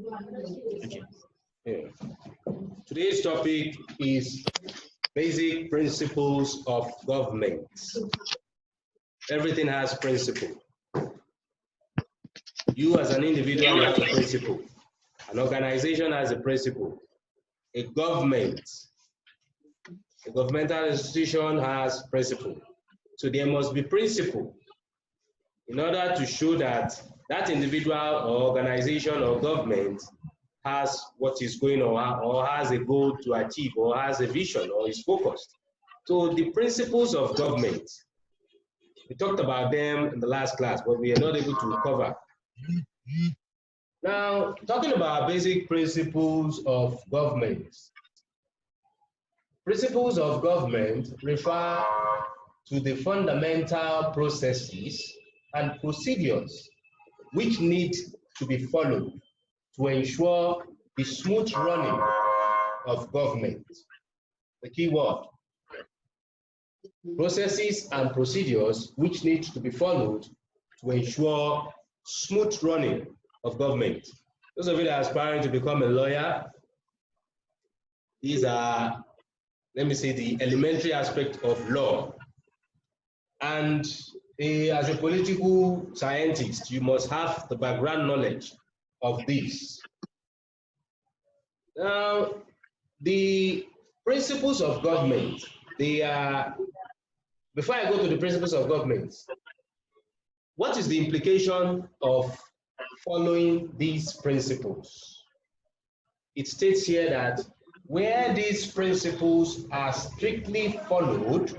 Okay. Yeah. Today's topic is basic principles of government. Everything has principle. You as an individual you have a principle. An organization has a principle. A governmental institution has principle. So there must be principle in order to show that that individual or organization or government has what is going on or has a goal to achieve or has a vision or is focused. So the principles of government, we talked about them in the last class, but we are not able to cover. Now, talking about basic principles of government. Principles of government refer to the fundamental processes and procedures which need to be followed to ensure the smooth running of government. The key word. Processes and procedures which need to be followed to ensure smooth running of government. Those of you that are aspiring to become a lawyer, these are, let me say, the elementary aspect of law. And as a political scientist, you must have the background knowledge of this. Now, the principles of government, they are, before I go to the principles of government, what is the implication of following these principles? It states here that where these principles are strictly followed,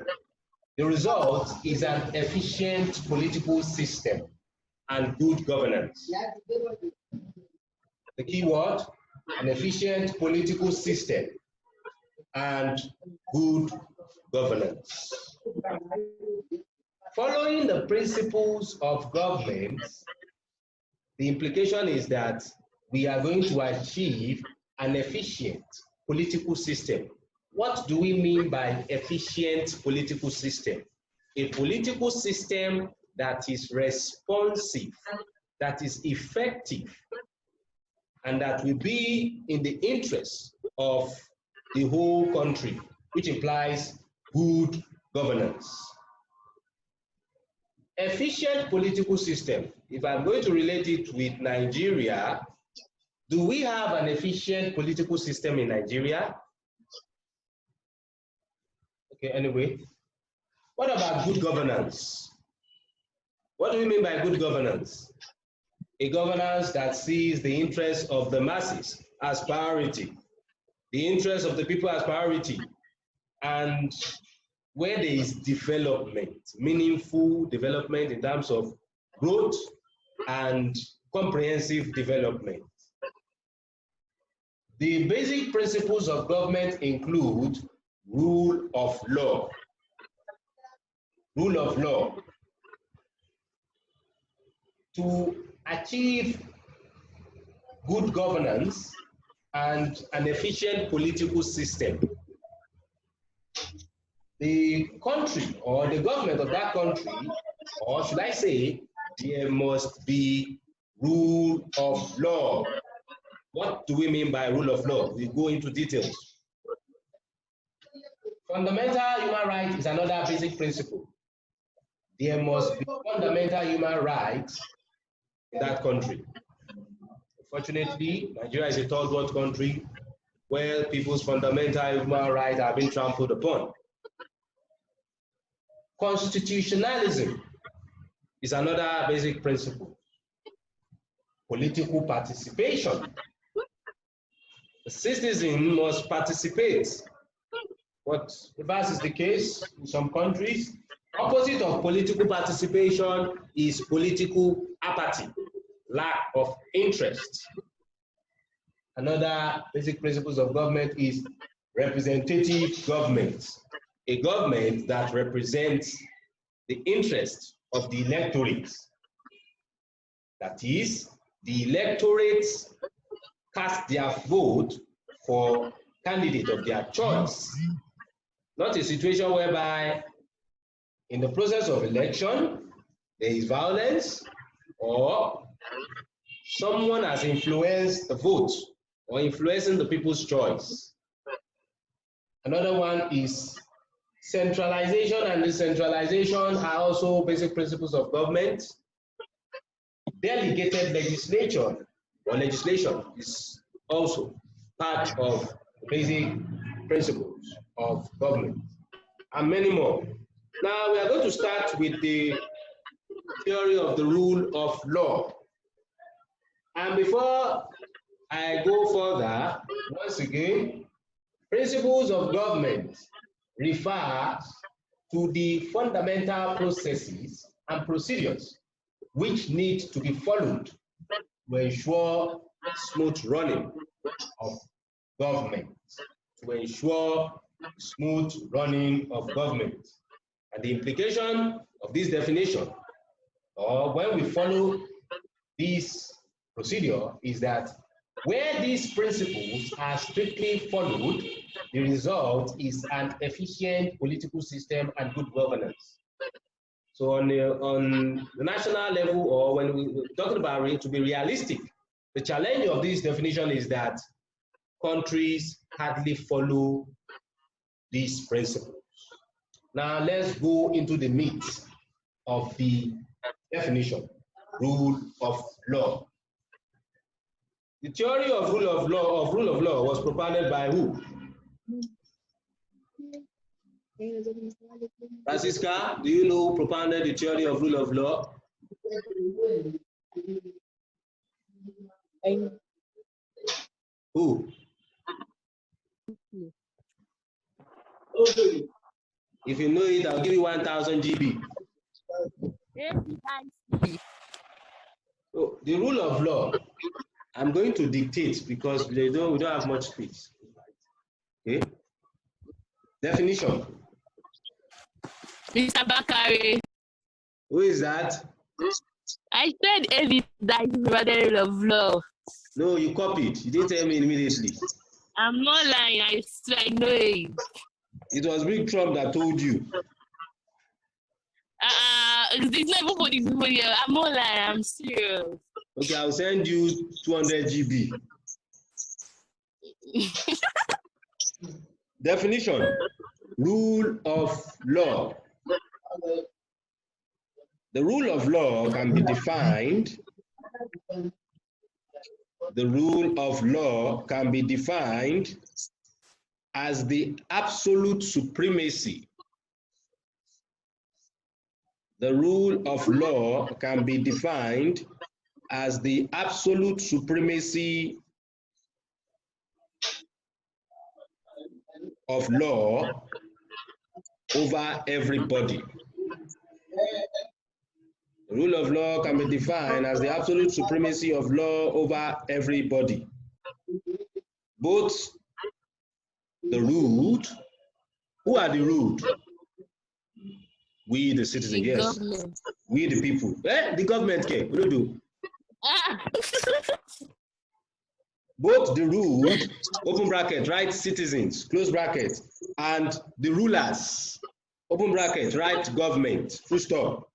the result is an efficient political system and good governance. The key word, an efficient political system and good governance. Following the principles of government, the implication is that we are going to achieve an efficient political system. What do we mean by efficient political system? A political system that is responsive, that is effective, and that will be in the interest of the whole country, which implies good governance. Efficient political system, if I'm going to relate it with Nigeria, do we have an efficient political system in Nigeria? Okay, anyway, what about good governance? What do we mean by good governance? A governance that sees the interests of the masses as priority, the interests of the people as priority, and where there is development, meaningful development in terms of growth and comprehensive development. The basic principles of government include rule of law. Rule of law. To achieve good governance and an efficient political system, the country or the government of that country, or should I say, there must be rule of law. What do we mean by rule of law? We go into details. Fundamental human right is another basic principle. There must be fundamental human rights in that country. Fortunately, Nigeria is a third world country where people's fundamental human rights have been trampled upon. Constitutionalism is another basic principle. Political participation. The citizen must participate. What reverse is the case in some countries. Opposite of political participation is political apathy, lack of interest. Another basic principles of government is representative government. A government that represents the interest of the electorate. That is, the electorates cast their vote for candidate of their choice. Not a situation whereby in the process of election, there is violence or someone has influenced the vote or influencing the people's choice. Another one is centralization and decentralization are also basic principles of government. Delegated legislation or legislation is also part of the basic principles of government, and many more. Now we are going to start with the theory of the rule of law. And before I go further, once again, principles of government refer to the fundamental processes and procedures which need to be followed to ensure smooth running of government. To ensure smooth running of government. And the implication of this definition, or when we follow this procedure, is that where these principles are strictly followed, the result is an efficient political system and good governance. So on the national level, or when we're talking about it, to be realistic, the challenge of this definition is that countries hardly follow these principles. Now let's go into the meat of the definition, rule of law. The theory of rule of law was propounded by who? Francisca, do you know who propounded the theory of rule of law? Who? If you know it, I'll give you 1,000 GB. So the rule of law, I'm going to dictate because we don't have much space. Okay. Definition. Mr. Bakari. Who is that? I said every that is the rule of law. No, you copied. You didn't tell me immediately. I'm not lying. I swear I know it. It was Big Trump that told you. It's not even for this video. I'm not lying. I'm serious. Okay, I'll send you 200 GB. Definition. Rule of law. The rule of law can be defined. The rule of law can be defined as the absolute supremacy. The rule of law can be defined as the absolute supremacy of law over everybody. The rule of law can be defined as the absolute supremacy of law over everybody. Both the ruled, who are the ruled? We, the citizens, yes. Government. We, the people. The government can. What do you do? Both the ruled, open bracket, right, citizens, close bracket, and the rulers, open bracket, right, government, full stop.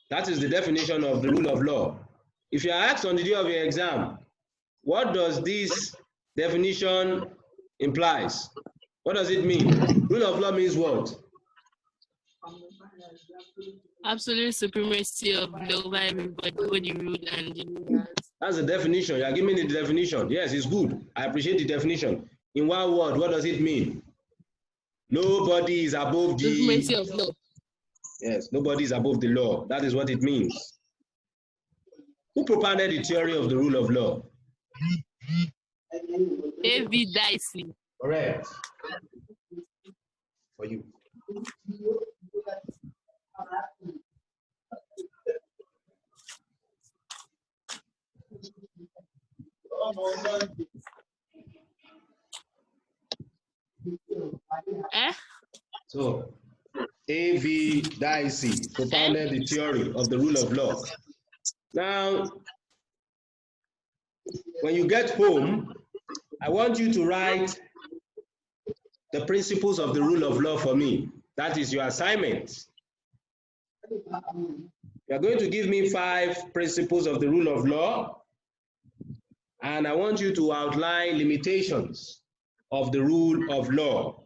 That is the definition of the rule of law. If you are asked on the day of your exam, what does this definition implies? What does it mean? Rule of law means what? Absolute supremacy of law over everybody, both the ruled and the rulers. That's the definition. You are giving me the definition. Yes, it's good. I appreciate the definition. In one word, what does it mean? Nobody is above the supremacy of law. Yes, nobody is above the law. That is what it means. Who propounded the theory of the rule of law? David Dicey. Correct. For you. So, A.V. Dicey propounded the theory of the rule of law. Now, when you get home, I want you to write the principles of the rule of law for me. That is your assignment. You are going to give me 5 principles of the rule of law, and I want you to outline limitations of the rule of law.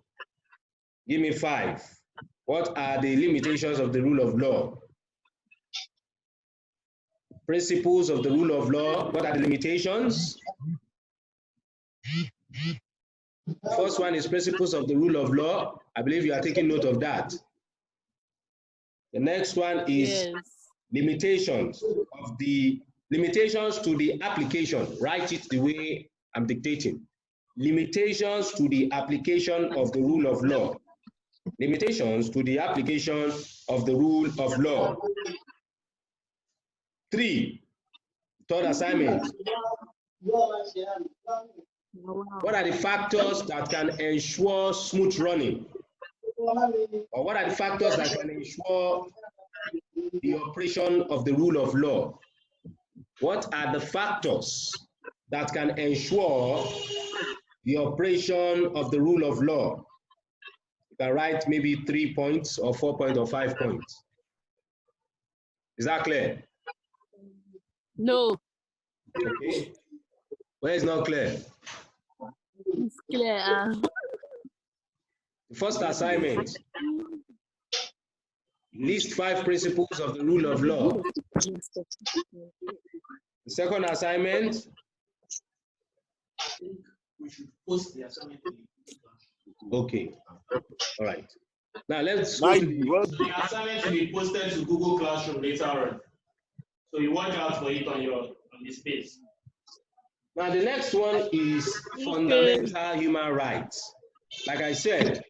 Give me 5. What are the limitations of the rule of law? Principles of the rule of law, what are the limitations? The first one is principles of the rule of law. I believe you are taking note of that. The next one is limitations to the application. Write it the way I'm dictating. Limitations to the application of the rule of law. Limitations to the application of the rule of law. 3, third assignment. What are the factors that can ensure smooth running? Or what are the factors that can ensure the operation of the rule of law? What are the factors that can ensure the operation of the rule of law? You can write maybe 3 points or 4 points or 5 points. Is that clear? No. Okay. Where is not clear? It's clear. The first assignment. List 5 principles of the rule of law. The second assignment. We should post the assignment. Okay. All right. Now let's go to the assignment will be posted to Google Classroom later on. So you watch out for it on the space. Now the next one is fundamental human rights. Like I said,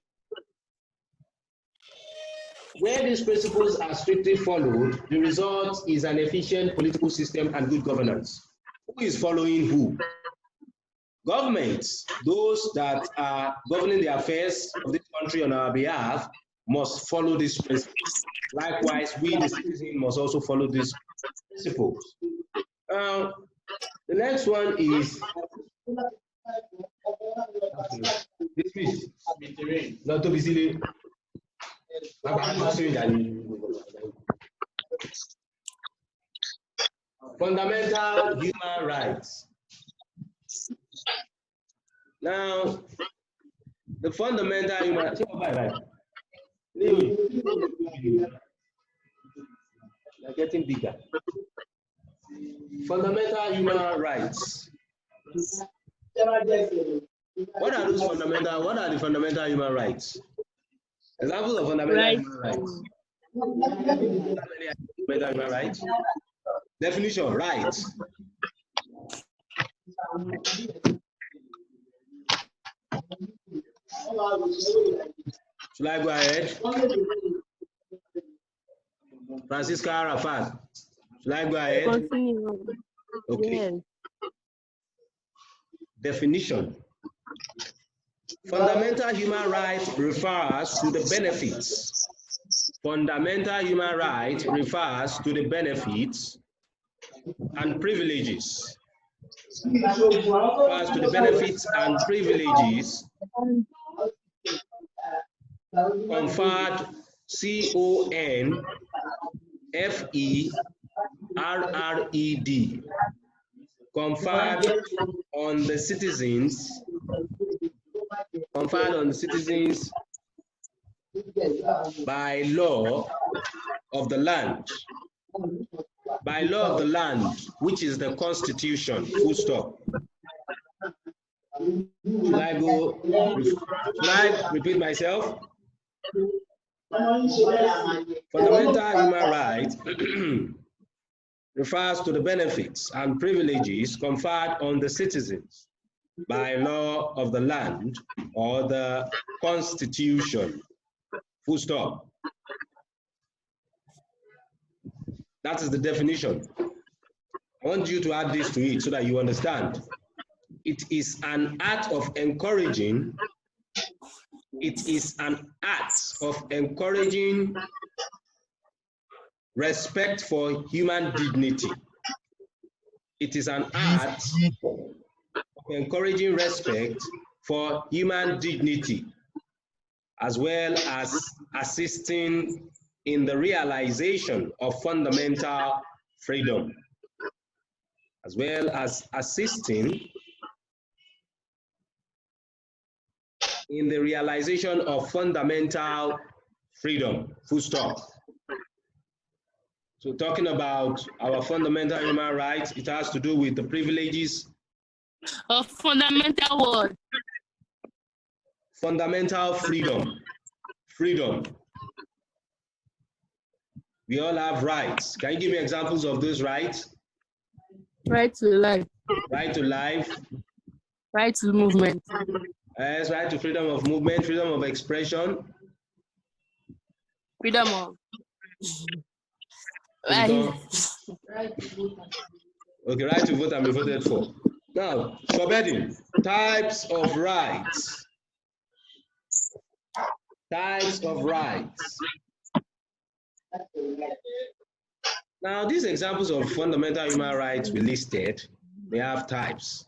where these principles are strictly followed, the result is an efficient political system and good governance. Who is following who? Governments, those that are governing the affairs of this country on our behalf, must follow these principles. Likewise, we, the citizens, must also follow these principles. The next one is this piece. Not to be silly. Fundamental human rights. Now, the fundamental human rights. They're getting bigger. Fundamental human rights. What are those fundamental? What are the fundamental human rights? Examples of fundamental human rights. Fundamental human rights. Definition, rights. Should I go ahead? Francisca Arafat. Should I go ahead? Continue. Okay. Yes. Definition. Fundamental human rights refers to the benefits. Fundamental human rights refers to the benefits and privileges. Refers to the benefits and privileges conferred CONFERRED conferred on the citizens by law of the land. By law of the land, which is the Constitution, full stop. Should I repeat myself? Fundamental human rights refers to the benefits and privileges conferred on the citizens by law of the land or the Constitution, full stop. That is the definition. I want you to add this to it so that you understand. It is an act of encouraging. It is an act of encouraging respect for human dignity. It is an act of encouraging respect for human dignity, as well as assisting in the realization of fundamental freedom, as well as assisting in the realization of fundamental freedom, full stop. So talking about our fundamental human rights, it has to do with the privileges of fundamental what? Fundamental freedom. Freedom. We all have rights. Can you give me examples of those rights? Right to life. Right to life. Right to movement. Yes, right to freedom of movement, freedom of expression. Freedom of. Okay, right to vote and be voted for. Now, subheading, types of rights. Types of rights. Now, these examples of fundamental human rights we listed, they have types.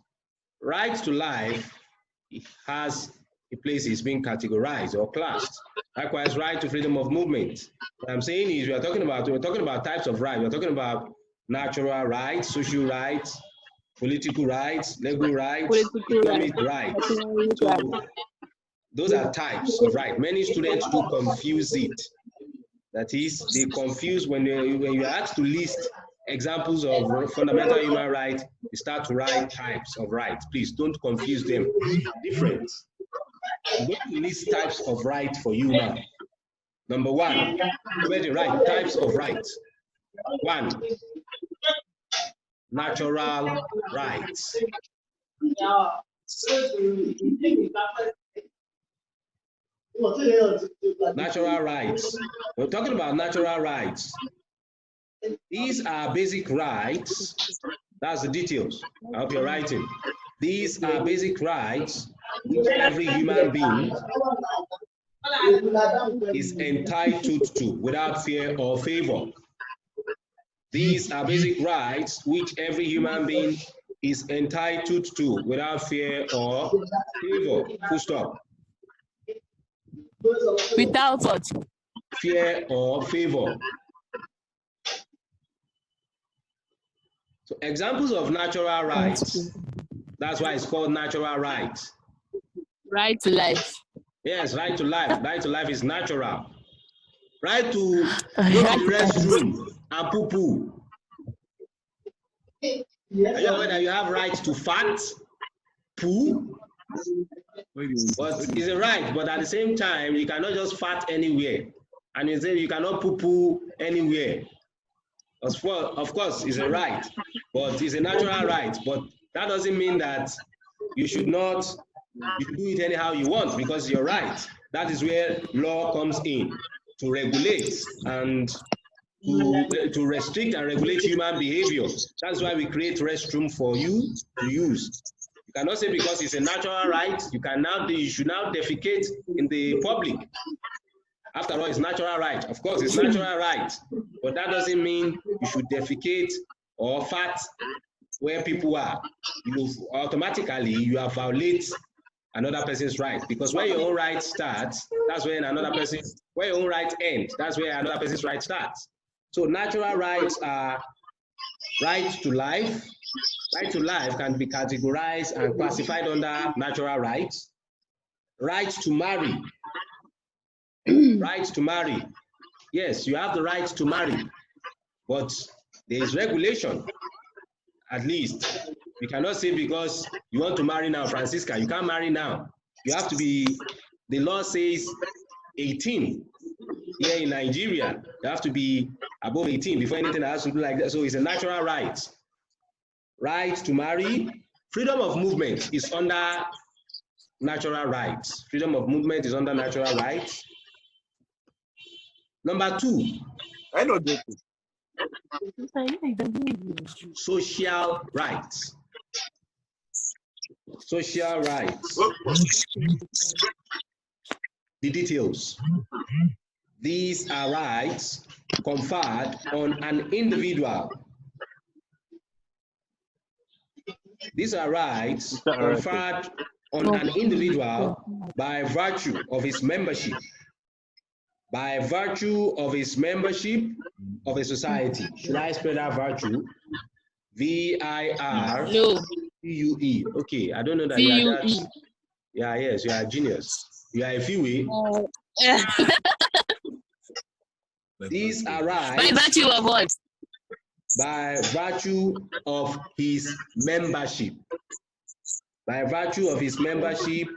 Right to life has a place it's being categorized or classed. Likewise, right to freedom of movement. What I'm saying is we're talking about types of rights. We're talking about natural rights, social rights, political rights, legal rights, economic rights. So those are types of rights. Many students do confuse it. That is, they confuse when you're asked to list examples of fundamental human rights, you start to write types of rights. Please don't confuse them. Different. I'm going to list types of rights for you now. Number one, right, types of rights. One, natural rights. Natural rights. We're talking about natural rights. These are basic rights. That's the details. I hope you're writing. These are basic rights which every human being is entitled to without fear or favor. These are basic rights which every human being is entitled to without fear or favor. Full stop. Without what? Fear or favor. So examples of natural rights. That's why it's called natural rights. Right to life. Yes, right to life. Right to life is natural. Right to go to the restroom and poo-poo. Are you aware that you have right to fart, poo? But it's a right, but at the same time, you cannot just fart anywhere. And you say you cannot poo-poo anywhere. Of course, it's a right, but it's a natural right. But that doesn't mean that you should do it anyhow you want, because you're right. That is where law comes in to regulate and to restrict and regulate human behavior. That's why we create restroom for you to use. You cannot say because it's a natural right, you should now defecate in the public. After all, it's natural right. Of course, it's natural right, but that doesn't mean you should defecate or fart where people are. Automatically, you have violated another person's right, because where your own right starts, that's when where your own right ends, that's where another person's right starts. So natural rights are right to life. Right to life can be categorized and classified under natural rights. Right to marry. Right to marry. Yes, you have the right to marry, but there is regulation. At least you cannot say because you want to marry now, Francisca, you can't marry now. You have to be, the law says 18. Here in Nigeria, you have to be above 18 before anything has to do like that. So it's a natural right. Right to marry. Freedom of movement is under natural rights. Freedom of movement is under natural rights. Number two. I know this. Social rights. Social rights. The details. These are rights conferred on an individual. These are rights conferred on an individual by virtue of his membership by virtue of his membership of a society. Should I spell that virtue? V-I-R-T-U-E. Okay, I don't know that you are that. Yeah, yes, you are a genius. You are a few. These are rights. By virtue of what? By virtue of his membership. By virtue of his membership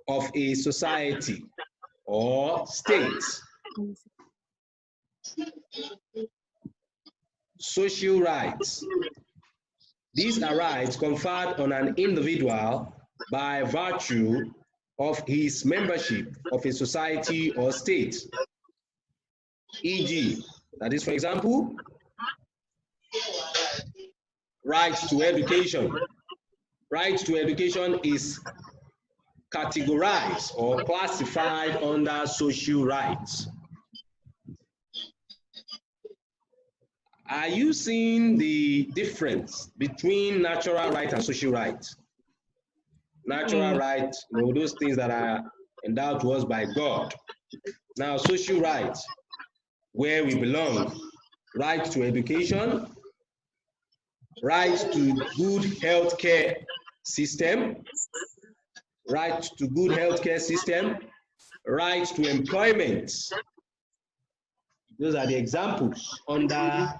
of a society or state. Social rights. These are rights conferred on an individual by virtue of his membership of a society or state. E.g., that is, for example, right to education. Right to education is categorized or classified under social rights. Are you seeing the difference between natural rights and social rights? Natural rights, you know, those things that are endowed to us by God. Now, social rights, where we belong, right to education, right to good healthcare system, right to good healthcare system, right to employment. Those are the examples under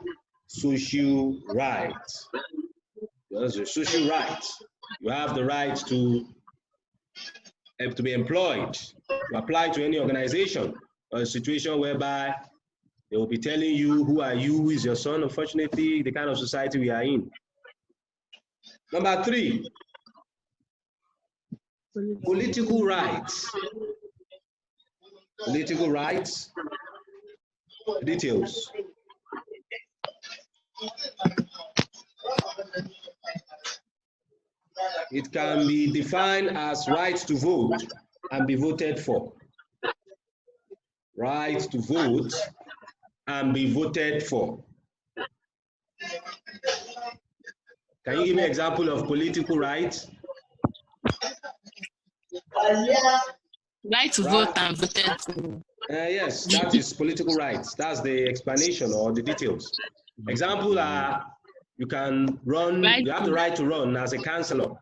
social rights. Those are social rights. You have the right to be employed, to apply to any organization, or a situation whereby they will be telling you, who are you, who is your son? Unfortunately, the kind of society we are in. Number 3, political rights. Political rights. Details. It can be defined as right to vote and be voted for. Right to vote and be voted for. Can you give me an example of political rights? Right to vote and voted for. Yes, that is political rights. That's the explanation or the details. Example are, you can run, you have the right to run as a councillor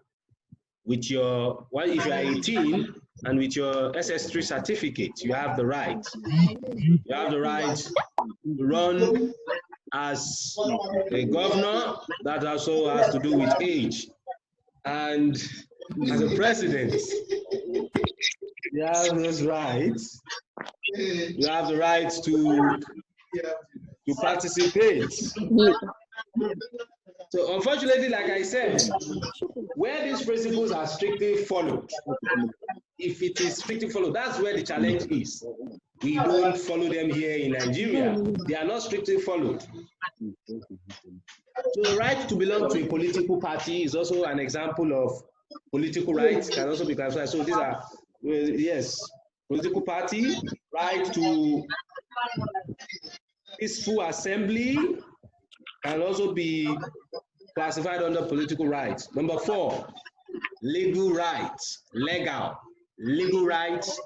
with your, well, if you are 18 and with your SS3 certificate, you have the right. You have the right to run as a governor. That also has to do with age. And as a president, you have those rights. You have the right to participate. So unfortunately, like I said, where these principles are strictly followed, if it is strictly followed, that's where the challenge is. We don't follow them here in Nigeria. They are not strictly followed. So the right to belong to a political party is also an example of political rights, can also be classified. So these are, yes, political party, right to peaceful assembly can also be classified under political rights. Number 4, legal rights, legal rights.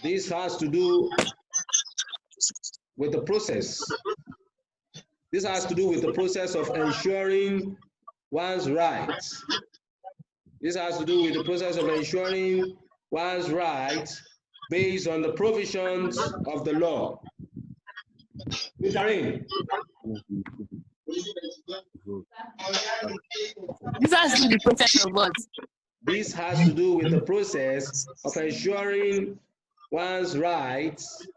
This has to do with the process. This has to do with the process of ensuring one's rights. This has to do with the process of ensuring one's rights based on the provisions of the law. Karim. This has to do with the process of what? This has to do with the process of ensuring one's rights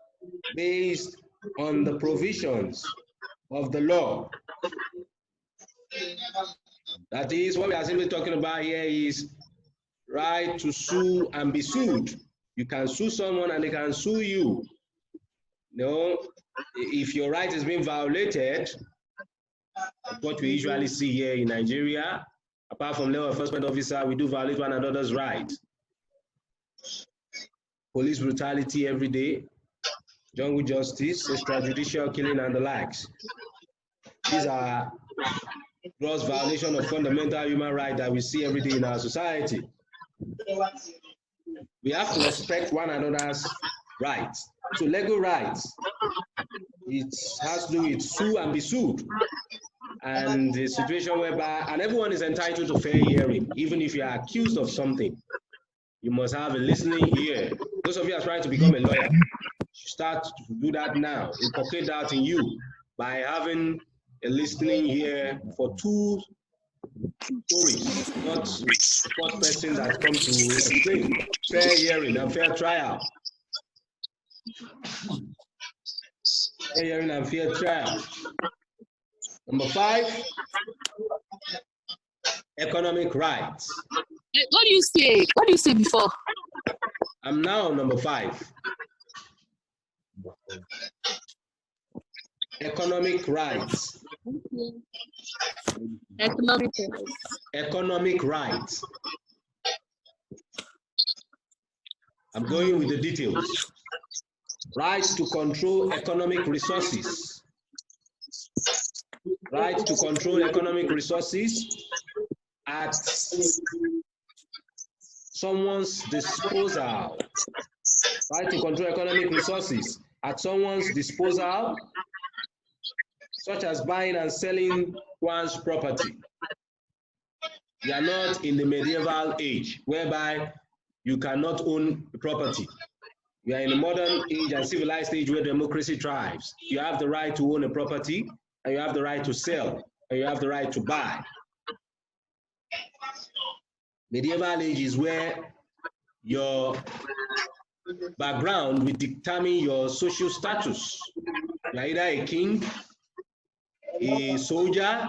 based on the provisions of the law. That is, what we are simply talking about here is right to sue and be sued. You can sue someone and they can sue you. No, if your right is being violated, what we usually see here in Nigeria, apart from law enforcement officer, we do violate one another's rights. Police brutality every day, jungle justice, extrajudicial killing, and the likes. These are gross violation of fundamental human rights that we see every day in our society. We have to respect one another's rights. So legal rights, it has to do with sue and be sued. And the situation whereby, and everyone is entitled to fair hearing, even if you are accused of something. You must have a listening ear. Those of you who are trying to become a lawyer, start to do that now. Inculcate that in you by having a listening ear for two stories, not the first person that comes to explain. Fair hearing and fair trial. Fair hearing and fair trial. Number 5, economic rights. What do you say? What do you say before? I'm now on number 5. Economic rights. Economic rights. Economic rights. I'm going with the details. Rights to control economic resources. Right to control economic resources at someone's disposal. Right to control economic resources at someone's disposal, such as buying and selling one's property. You are not in the medieval age whereby you cannot own property. We are in a modern age and civilized age where democracy thrives. You have the right to own a property, and you have the right to sell, and you have the right to buy. Medieval age is where your background will determine your social status. You are either a king, a soldier,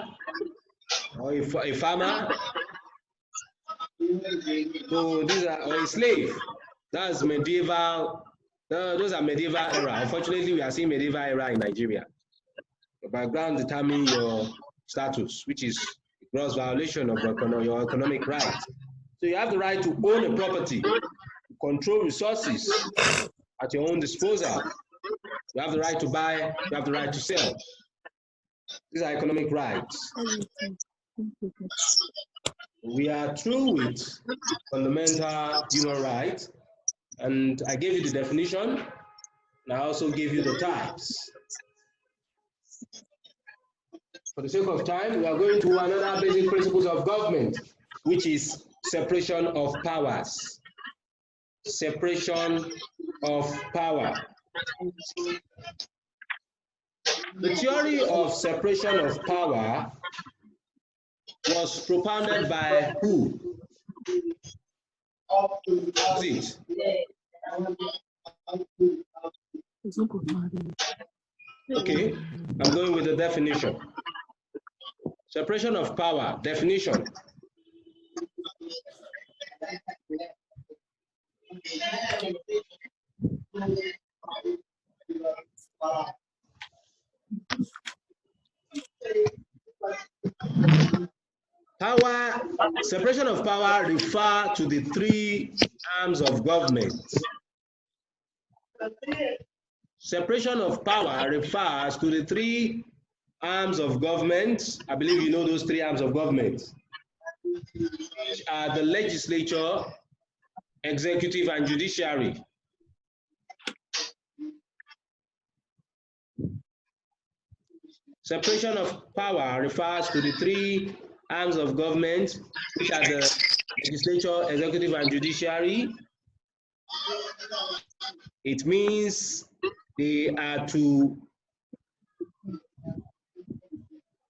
or a farmer. So these are, or a slave. That's medieval. Those are medieval era. Unfortunately, we are seeing medieval era in Nigeria. The background determines your status, which is a gross violation of your economic rights. So you have the right to own a property, control resources at your own disposal. You have the right to buy, you have the right to sell. These are economic rights. We are through with fundamental human rights, and I gave you the definition, and I also gave you the types. For the sake of time, we are going to another basic principles of government, which is separation of powers. Separation of power. The theory of separation of power was propounded by who? Who's it? Okay, I'm going with the definition. Separation of power, definition. Power, separation of power refer to the 3 arms of government. Separation of power refers to the 3 arms of government. I believe you know those 3 arms of government, which are the legislature, executive, and judiciary. Separation of power refers to the 3 arms of government, which are the legislature, executive, and judiciary. It means they are to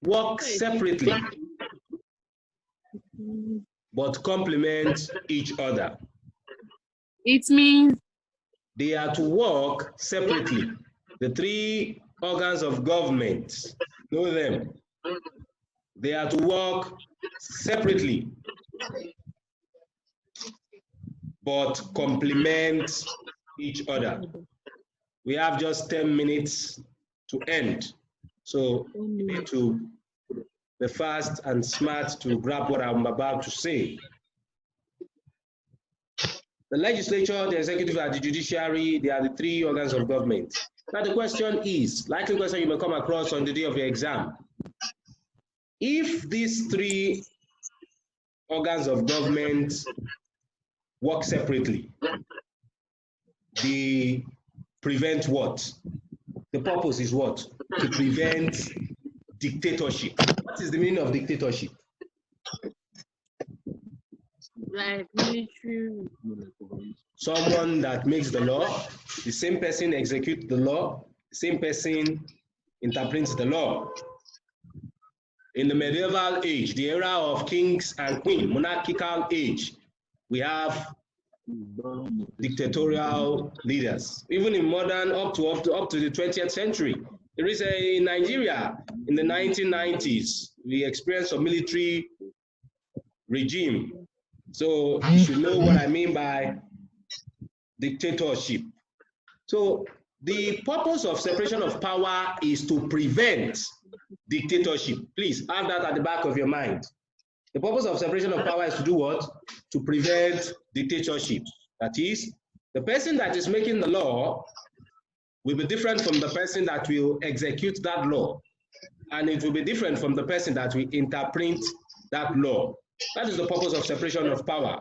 work separately, but complement each other. It means they are to work separately. The 3 organs of government, know them. They are to work separately, but complement each other. We have just 10 minutes to end. So you need to be fast and smart to grab what I'm about to say. The legislature, the executive, and the judiciary, they are the 3 organs of government. Now the question is, likely question you may come across on the day of your exam. If these 3 organs of government work separately. They prevent what? The purpose is what? To prevent dictatorship. What is the meaning of dictatorship? Like military. Someone that makes the law, the same person executes the law, the same person interprets the law. In the medieval age, the era of kings and queens, monarchical age, we have dictatorial leaders. Even in modern, up to the 20th century, there is in Nigeria in the 1990s, we experienced a military regime. So you should know what I mean by dictatorship. So the purpose of separation of power is to prevent dictatorship. Please have that at the back of your mind. The purpose of separation of power is to do what? To prevent dictatorship. That is, the person that is making the law will be different from the person that will execute that law. And it will be different from the person that will interpret that law. That is the purpose of separation of power.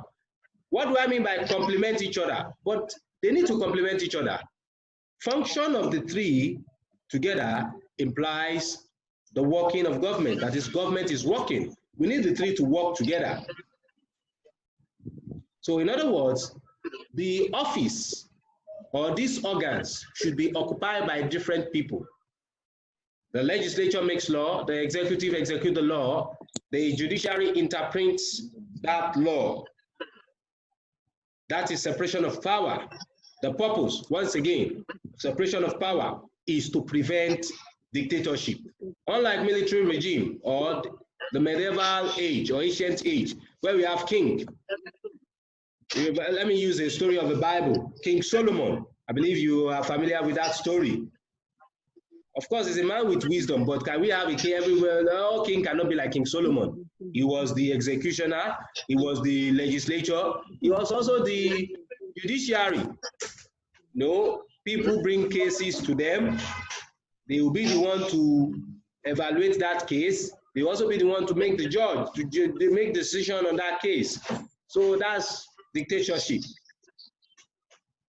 What do I mean by complement each other? But they need to complement each other. Function of the three together implies the working of government. That is, government is working. We need the three to work together. So in other words, the office or these organs should be occupied by different people. The legislature makes law, the executive executes the law, the judiciary interprets that law. That is separation of power. The purpose, once again, separation of power is to prevent dictatorship. Unlike military regime or the medieval age or ancient age, where we have king. Let me use a story of the Bible. King Solomon, I believe you are familiar with that story. Of course, he's a man with wisdom, but can we have a king everywhere? No, king cannot be like King Solomon. He was the executioner, he was the legislature, he was also the judiciary. No, people bring cases to them. They will be the one to evaluate that case. They will also be the one to make the judge, to make decision on that case. So that's dictatorship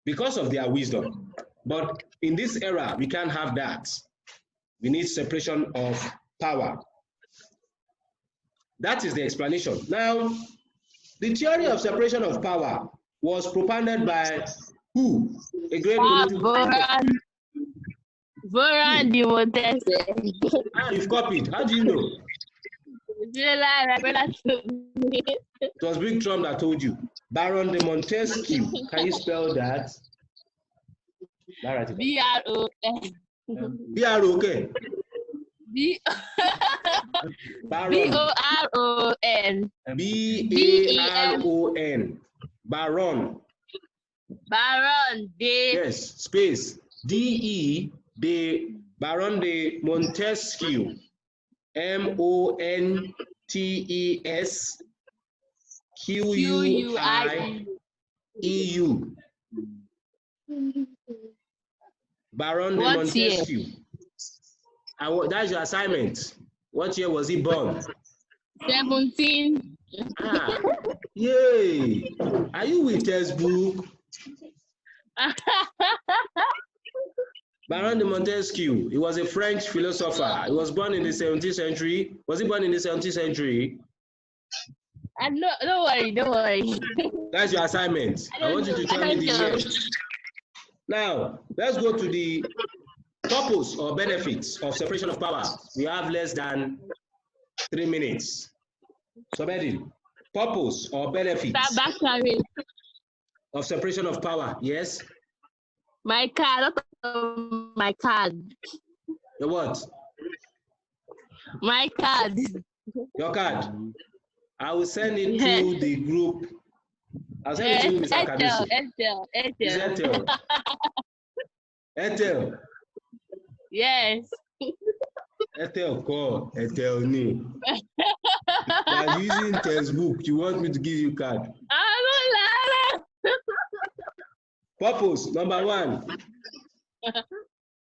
because of their wisdom. But in this era, we can't have that. We need separation of power. That is the explanation. Now, the theory of separation of power was propounded by who? A great Voran de Montesquieu. Ah, you've copied. How do you know? It was Big Trump that told you. Baron de Montesquieu. Can you spell that? B-R-O-N. B-R-O-K. B-O-R-O-N. B-A-R-O-N. Baron. Baron de. Yes, space. D-E, de Baron de Montesquieu. M-O-N-T-E-S-Q-U-I-E-U. Baron de Montesquieu. That's your assignment. What year was he born? 17. Ah, yay. Are you with textbook? Baron de Montesquieu, he was a French philosopher. He was born in the 17th century. Was he born in the 17th century? No, don't worry, don't worry. That's your assignment. I want you to tell me the year. Now, let's go to the purpose or benefits of separation of power. We have less than 3 minutes. Somebody, purpose or benefits of separation of power. Yes? My card, my card. Your what? My card. Your card. I will send it to the group. I'll send it to you, Mr. Kabisu. Etel. Etel. Yes. Etel call. Etel ni. You are using textbook. You want me to give you card? Purpose, number 1.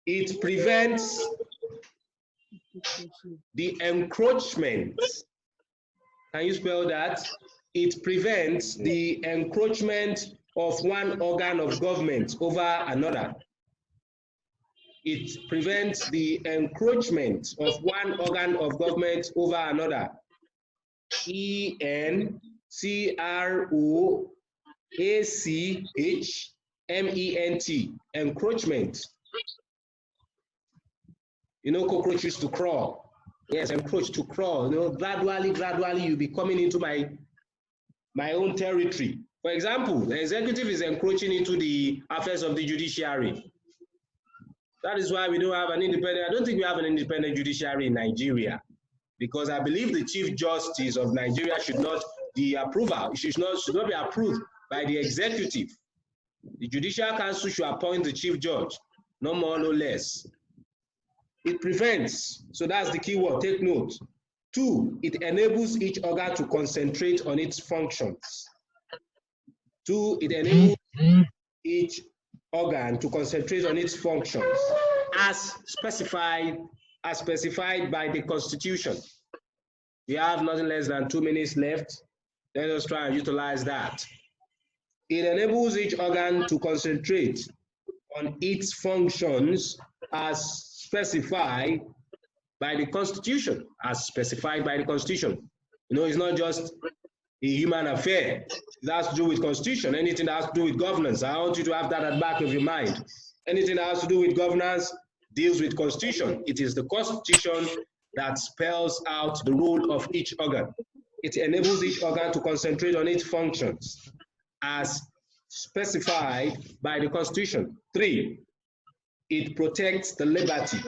It prevents the encroachment. Can you spell that? it prevents the encroachment of one organ of government over another. It prevents the encroachment of one organ of government over another. ENCROACHMENT, encroachment. You know, cockroaches to crawl. Yes, encroach to crawl. You know, gradually you'll be coming into my own territory. For example, the executive is encroaching into the affairs of the judiciary. That is why we don't have an independent, I don't think we have an independent judiciary in Nigeria, because I believe the Chief Justice of Nigeria should not be approved by the executive. The Judicial Council should appoint the Chief Judge, no more, no less. It prevents, so that's the key word, take note. 2, it enables each organ to concentrate on its functions. 2, it enables each organ to concentrate on its functions as specified by the Constitution. We have nothing less than 2 minutes left. Let us try and utilize that. It enables each organ to concentrate on its functions as specified by the Constitution, as specified by the Constitution. You know, it's not just a human affair. It has to do with Constitution. Anything that has to do with governance, I want you to have that at the back of your mind. Anything that has to do with governance deals with Constitution. It is the Constitution that spells out the role of each organ. It enables each organ to concentrate on its functions as specified by the Constitution. 3, it protects the liberty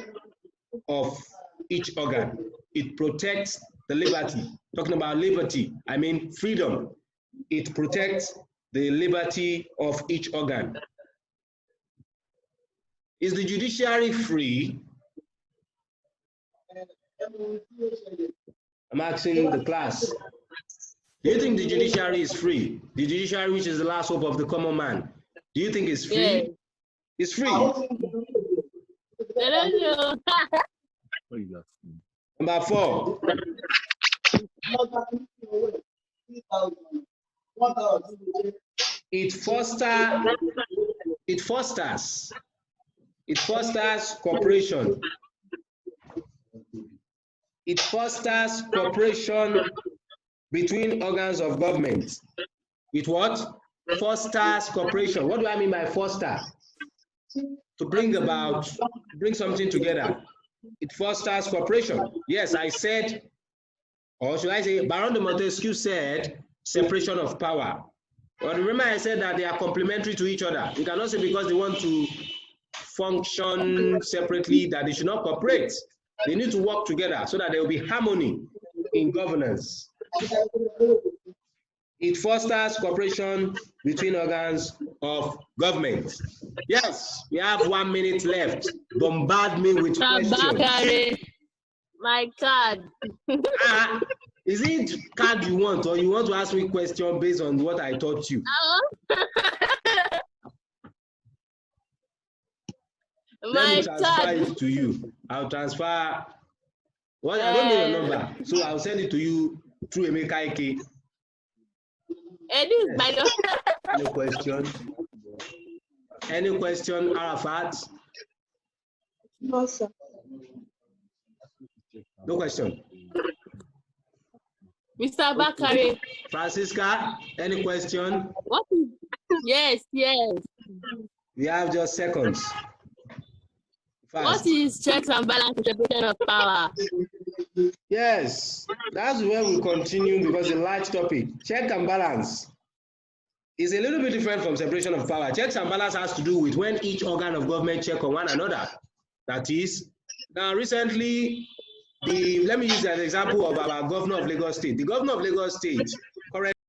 of each organ. It protects the liberty. Talking about liberty, I mean freedom. It protects the liberty of each organ. Is the judiciary free? I'm asking the class. Do you think the judiciary is free? The judiciary, which is the last hope of the common man, do you think it's free? Yeah. It's free. Number 4. It fosters cooperation. It fosters cooperation between organs of government. It what? Fosters cooperation. What do I mean by foster? To bring something together. It fosters cooperation. Yes, I said, or should I say, Baron de Montesquieu said separation of power. But remember I said that they are complementary to each other. You cannot say because they want to function separately that they should not cooperate. They need to work together so that there will be harmony in governance. It fosters cooperation between organs of government. Yes, we have 1 minute left. Bombard me with questions. My card. Is it card you want, or you want to ask me a question based on what I taught you? Let me transfer it to you. I'll transfer. Well, I don't know your number, so I'll send it to you through Emeka Ike. Any question? Any question, Arafat? No, sir. No question. Mr. Bakare. Francisca, any question? What is? Yes. We have just seconds. Fast. What is checks and balance separation of power? Yes, that's where we continue because the large topic. Check and balance is a little bit different from separation of power. Checks and balance has to do with when each organ of government check on one another. That is, now recently, let me use an example of our governor of Lagos State. The governor of Lagos State